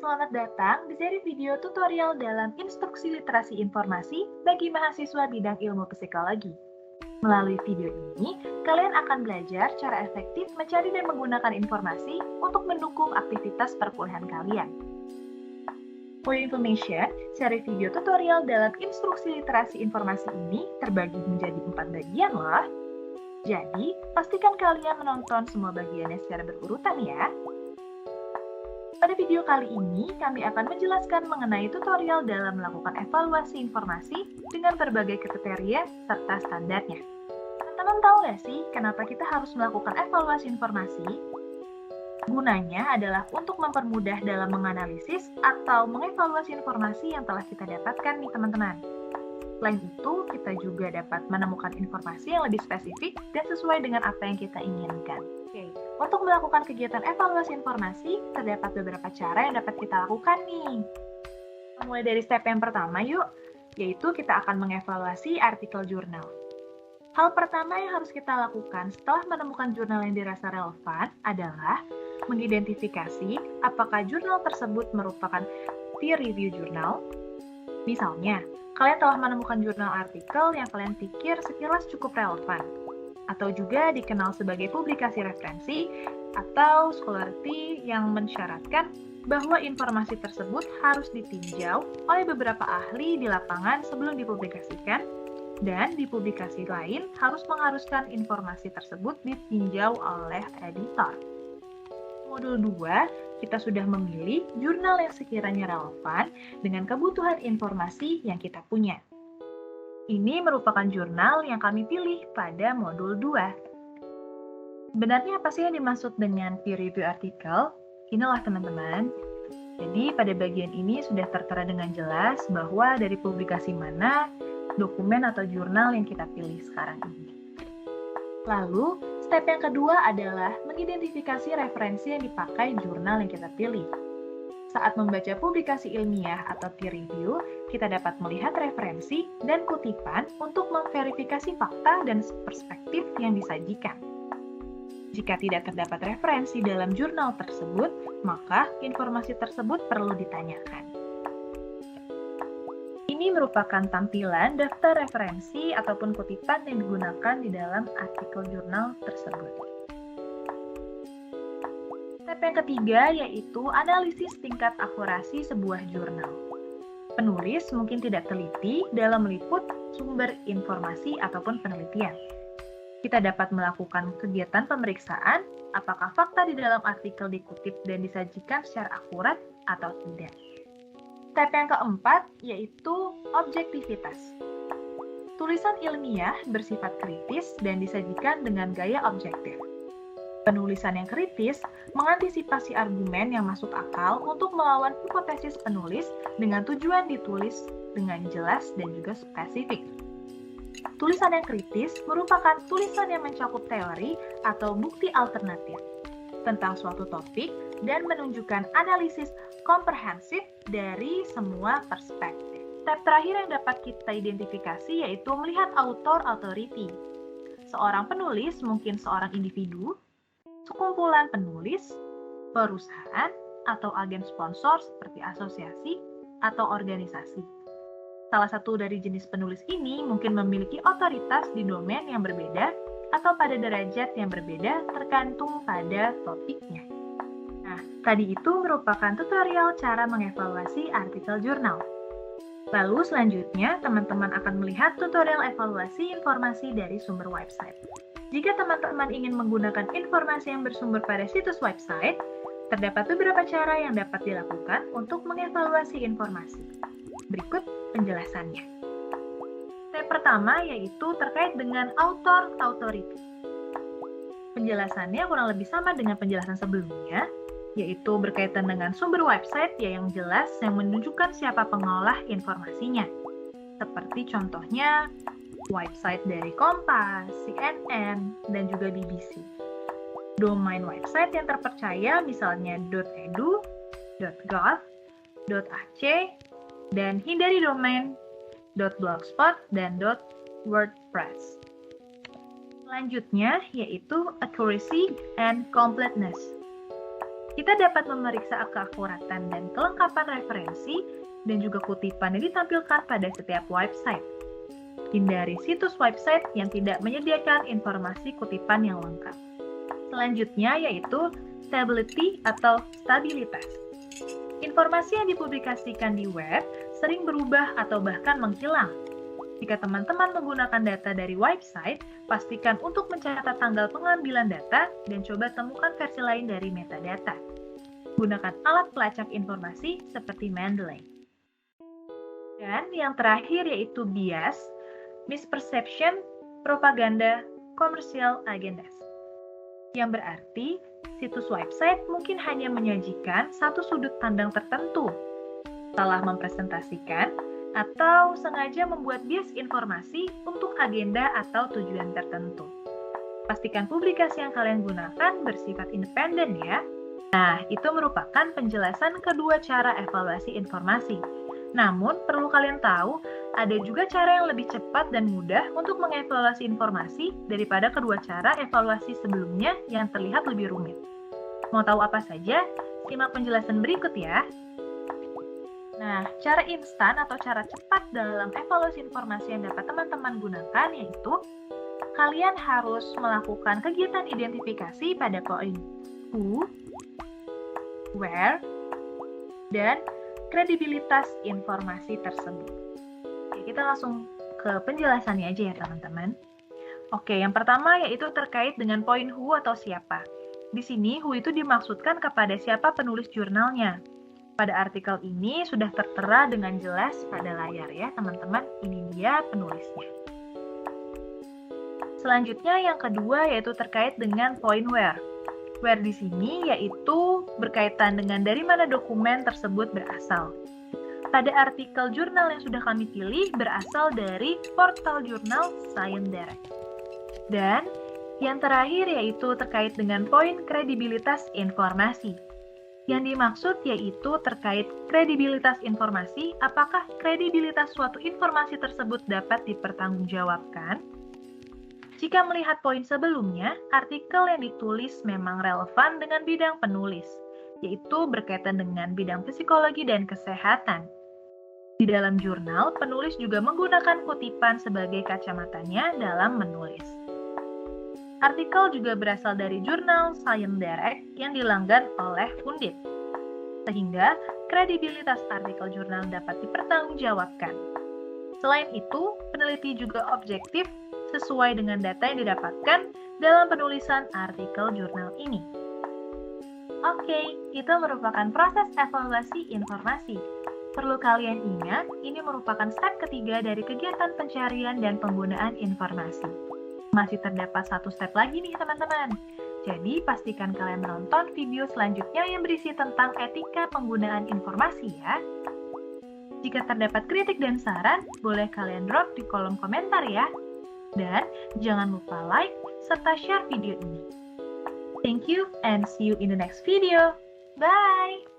Selamat datang di seri video tutorial dalam instruksi literasi informasi bagi mahasiswa bidang ilmu psikologi. Melalui video ini, kalian akan belajar cara efektif mencari dan menggunakan informasi untuk mendukung aktivitas perkuliahan kalian. For your information, seri video tutorial dalam instruksi literasi informasi ini terbagi menjadi 4 bagian loh. Jadi, pastikan kalian menonton semua bagiannya secara berurutan ya. Pada video kali ini, kami akan menjelaskan mengenai tutorial dalam melakukan evaluasi informasi dengan berbagai kriteria serta standarnya. Teman-teman tahu nggak sih kenapa kita harus melakukan evaluasi informasi? Gunanya adalah untuk mempermudah dalam menganalisis atau mengevaluasi informasi yang telah kita dapatkan nih teman-teman. Selain itu, kita juga dapat menemukan informasi yang lebih spesifik dan sesuai dengan apa yang kita inginkan. Untuk melakukan kegiatan evaluasi informasi, terdapat beberapa cara yang dapat kita lakukan nih. Mulai dari step yang pertama yuk, yaitu kita akan mengevaluasi artikel jurnal. Hal pertama yang harus kita lakukan setelah menemukan jurnal yang dirasa relevan adalah mengidentifikasi apakah jurnal tersebut merupakan peer review jurnal. Misalnya, kalian telah menemukan jurnal artikel yang kalian pikir sekilas cukup relevan, atau juga dikenal sebagai publikasi referensi atau scholarly yang mensyaratkan bahwa informasi tersebut harus ditinjau oleh beberapa ahli di lapangan sebelum dipublikasikan, dan di publikasi lain harus mengharuskan informasi tersebut ditinjau oleh editor. Modul 2, kita sudah memilih jurnal yang sekiranya relevan dengan kebutuhan informasi yang kita punya. Ini merupakan jurnal yang kami pilih pada modul 2. Sebenarnya apa sih yang dimaksud dengan peer review artikel? Inilah teman-teman. Jadi pada bagian ini sudah tertera dengan jelas bahwa dari publikasi mana dokumen atau jurnal yang kita pilih sekarang ini. Lalu, step yang kedua adalah mengidentifikasi referensi yang dipakai jurnal yang kita pilih. Saat membaca publikasi ilmiah atau peer review, kita dapat melihat referensi dan kutipan untuk memverifikasi fakta dan perspektif yang disajikan. Jika tidak terdapat referensi dalam jurnal tersebut, maka informasi tersebut perlu ditanyakan. Ini merupakan tampilan daftar referensi ataupun kutipan yang digunakan di dalam artikel jurnal tersebut. Step yang ketiga yaitu analisis tingkat akurasi sebuah jurnal. Penulis mungkin tidak teliti dalam meliput sumber informasi ataupun penelitian. Kita dapat melakukan kegiatan pemeriksaan apakah fakta di dalam artikel dikutip dan disajikan secara akurat atau tidak. Step yang keempat yaitu objektivitas. Tulisan ilmiah bersifat kritis dan disajikan dengan gaya objektif. Penulisan yang kritis mengantisipasi argumen yang masuk akal untuk melawan hipotesis penulis dengan tujuan ditulis dengan jelas dan juga spesifik. Tulisan yang kritis merupakan tulisan yang mencakup teori atau bukti alternatif tentang suatu topik dan menunjukkan analisis komprehensif dari semua perspektif. Step terakhir yang dapat kita identifikasi yaitu melihat author authority. Seorang penulis mungkin seorang individu, sekumpulan penulis, perusahaan, atau agen sponsor seperti asosiasi atau organisasi. Salah satu dari jenis penulis ini mungkin memiliki otoritas di domain yang berbeda atau pada derajat yang berbeda tergantung pada topiknya. Nah, tadi itu merupakan tutorial cara mengevaluasi artikel jurnal. Lalu selanjutnya, teman-teman akan melihat tutorial evaluasi informasi dari sumber website. Jika teman-teman ingin menggunakan informasi yang bersumber pada situs website, terdapat beberapa cara yang dapat dilakukan untuk mengevaluasi informasi. Berikut penjelasannya. Step pertama yaitu terkait dengan author authority. Penjelasannya kurang lebih sama dengan penjelasan sebelumnya, yaitu berkaitan dengan sumber website yang jelas yang menunjukkan siapa pengolah informasinya. Seperti contohnya website dari Kompas, CNN, dan juga BBC. Domain website yang terpercaya misalnya .edu, .gov, .ac, dan hindari domain .blogspot dan .wordpress. Selanjutnya yaitu accuracy and completeness. Kita dapat memeriksa keakuratan dan kelengkapan referensi dan juga kutipan yang ditampilkan pada setiap website. Hindari situs website yang tidak menyediakan informasi kutipan yang lengkap. Selanjutnya yaitu stability atau stabilitas. Informasi yang dipublikasikan di web sering berubah atau bahkan menghilang. Jika teman-teman menggunakan data dari website, pastikan untuk mencatat tanggal pengambilan data dan coba temukan versi lain dari metadata. Gunakan alat pelacak informasi seperti Mendeley. Dan yang terakhir yaitu bias, misperception, propaganda, commercial agendas. Yang berarti, situs website mungkin hanya menyajikan satu sudut pandang tertentu, salah mempresentasikan, atau sengaja membuat bias informasi untuk agenda atau tujuan tertentu. Pastikan publikasi yang kalian gunakan bersifat independen ya. Nah, itu merupakan penjelasan kedua cara evaluasi informasi. Namun, perlu kalian tahu, ada juga cara yang lebih cepat dan mudah untuk mengevaluasi informasi daripada kedua cara evaluasi sebelumnya yang terlihat lebih rumit. Mau tahu apa saja? Simak penjelasan berikut ya. Nah, cara instan atau cara cepat dalam evaluasi informasi yang dapat teman-teman gunakan yaitu kalian harus melakukan kegiatan identifikasi pada poin who, where, dan kredibilitas informasi tersebut. Oke, kita langsung ke penjelasannya aja ya teman-teman. Oke, yang pertama yaitu terkait dengan poin who atau siapa. Di sini who itu dimaksudkan kepada siapa penulis jurnalnya. Pada artikel ini sudah tertera dengan jelas pada layar ya teman-teman, ini dia penulisnya. Selanjutnya yang kedua yaitu terkait dengan poin where. Where di sini yaitu berkaitan dengan dari mana dokumen tersebut berasal. Pada artikel jurnal yang sudah kami pilih berasal dari portal jurnal Science Direct. Dan yang terakhir yaitu terkait dengan poin kredibilitas informasi. Yang dimaksud yaitu terkait kredibilitas informasi, apakah kredibilitas suatu informasi tersebut dapat dipertanggungjawabkan? Jika melihat poin sebelumnya, artikel yang ditulis memang relevan dengan bidang penulis, yaitu berkaitan dengan bidang psikologi dan kesehatan. Di dalam jurnal, penulis juga menggunakan kutipan sebagai kacamatanya dalam menulis. Artikel juga berasal dari jurnal Science Direct yang dilanggan oleh Pundit, sehingga kredibilitas artikel jurnal dapat dipertanggungjawabkan. Selain itu, peneliti juga objektif sesuai dengan data yang didapatkan dalam penulisan artikel jurnal ini. Oke, itu merupakan proses evaluasi informasi. Perlu kalian ingat, ini merupakan step ketiga dari kegiatan pencarian dan penggunaan informasi. Masih terdapat satu step lagi nih teman-teman. Jadi pastikan kalian menonton video selanjutnya yang berisi tentang etika penggunaan informasi ya. Jika terdapat kritik dan saran, boleh kalian drop di kolom komentar ya. Dan jangan lupa like serta share video ini. Thank you and see you in the next video. Bye!